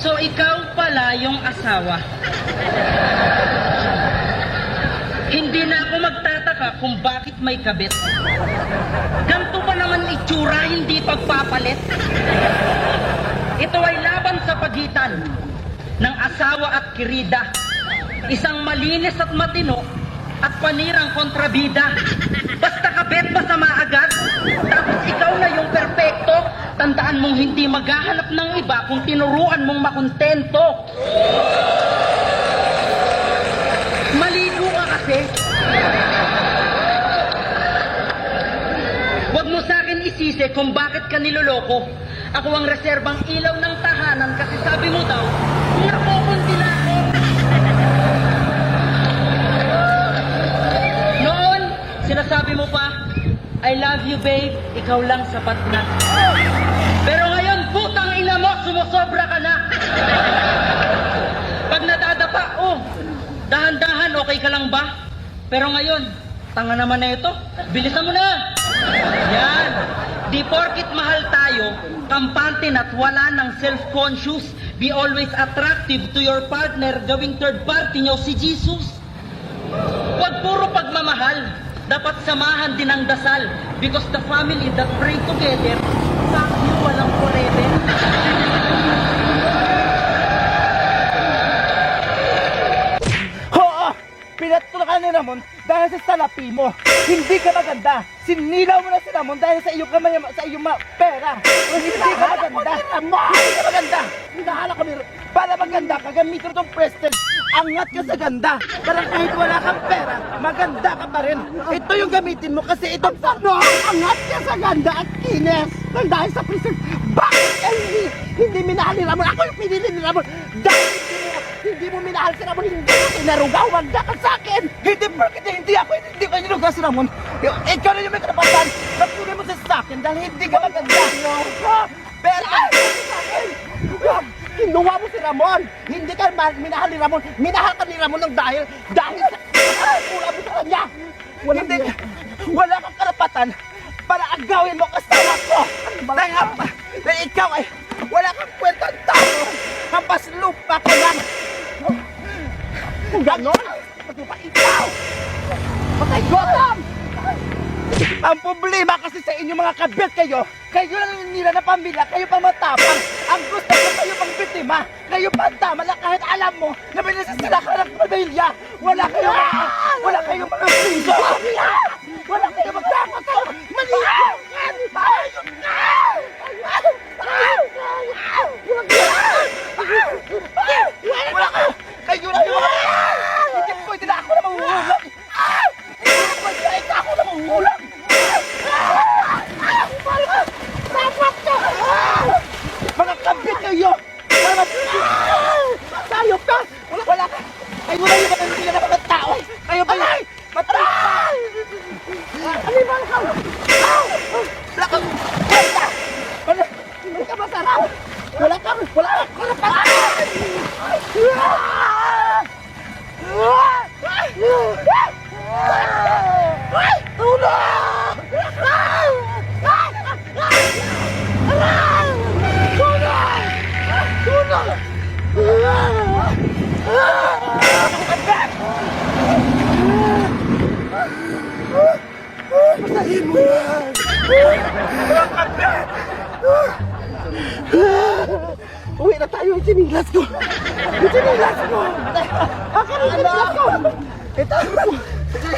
So ikaw pala yung asawa. Hindi na ako magtataka kung bakit may kabit. Ganto ba naman itsura, hindi pagpapalit? Ito ay laban sa pagitan ng asawa at kirida. Isang malinis at matino at panirang kontrabida. Basta kabit, masama agad. Tapos ikaw na yung perpekto. Tandaan mong hindi maghahanap ng iba kung tinuruan mong makontento. Maligo ka kasi. Huwag mo sa akin isisi kung bakit ka niloloko. Ako ang reserbang ilaw ng tahanan kasi sabi mo daw, nakukunti na ako. Noon, sinasabi mo pa, I love you babe, ikaw lang sapat na. Pero ngayon, putang ina mo, sumusobra ka na. Pag nadadapa, dahan-dahan, okay ka lang ba? Pero ngayon, tanga naman na ito, bilisan mo na. Yan. Di porkit mahal tayo, kampante na't wala ng self-conscious. Be always attractive to your partner, gawing third party niyo si Jesus. Huwag puro pagmamahal. Dapat samahan din ang dasal. Because the family that pray together, sakyo walang forever. Oo! Pinatulakan ni Ramon dahil sa salapi mo. Hindi ka maganda. Sinilaw mo na si Ramon dahil sa iyong kamay, sa iyong pera. Hindi ka maganda. Hindi ka maganda. Hinahala kami. Para maganda ka, gamitin mo itong prestige. Angat ka sa ganda. Parang kahit wala kang pera, maganda ka pa rin. Ito yung gamitin mo kasi itong no, angat ka sa ganda at kines. Nang dahil sa prestige. Bakit ka hindi minahal ni Ramon? Ako yung pinili ni Ramon. Dahil hindi mo minahal si Ramon, hindi mo sinarugaw, wanda ka sa akin. Hindi porkit hindi ko nilugaw si Ramon. Ikaw na yung may karapatan. Napili mo sa akin dahil hindi ka maganda. Pero sa akin, kinuha mo si Ramon. Hindi ka minahal ni Ramon. Minahal ka ni Ramon ng dahil sa pula mo sa kanya. Wala kang karapatan para agawin mo kasama ko. Dahil ikaw ay wala kang kwentang tao. Hampas lupa ko lang. Kung ganon, pati pa ikaw. Patay gotam! Ang problema kasi sa inyo mga kabit kayo lang nila na pamilya, kayo pang matapang. Ang gusto ko kayo pang bitima, kayo pang tama na kahit alam mo na may nasasila ka ng pamilya. Wala kayong mga puso. Wala kayong magdakot kayo. Maliit! Ayun ka! Wala ka! Kayo lang yun! Hindi pwede na ako na mahuhulang! Pwede na ako na mahuhulang! Mga kabit kayo! Tayo ka! Wala ka! Kayo lang yung mga hindi na mga tao! Kayo ba yun? Matay! Aliman ka! Wala kang kwenta! Hindi ka masarap! Wala kang karapatan! Basahin mo yan! Uwi na tayo, yung sinilas ko! Yung sinilas ko! Akin yung sinilas ko! Ito!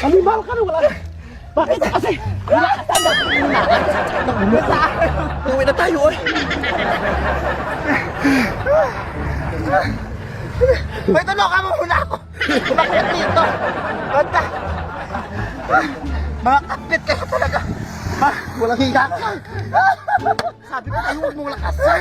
Animal ka na, wala na! Bakit kasi? Wala ka tanda! Uwi na tayo, oy! May tulungan mo muna ako! Kumakit dito! Banda! Mga kapit kayo talaga! Walang higa ka! Sabi ko kayo, huwag mong lakasan!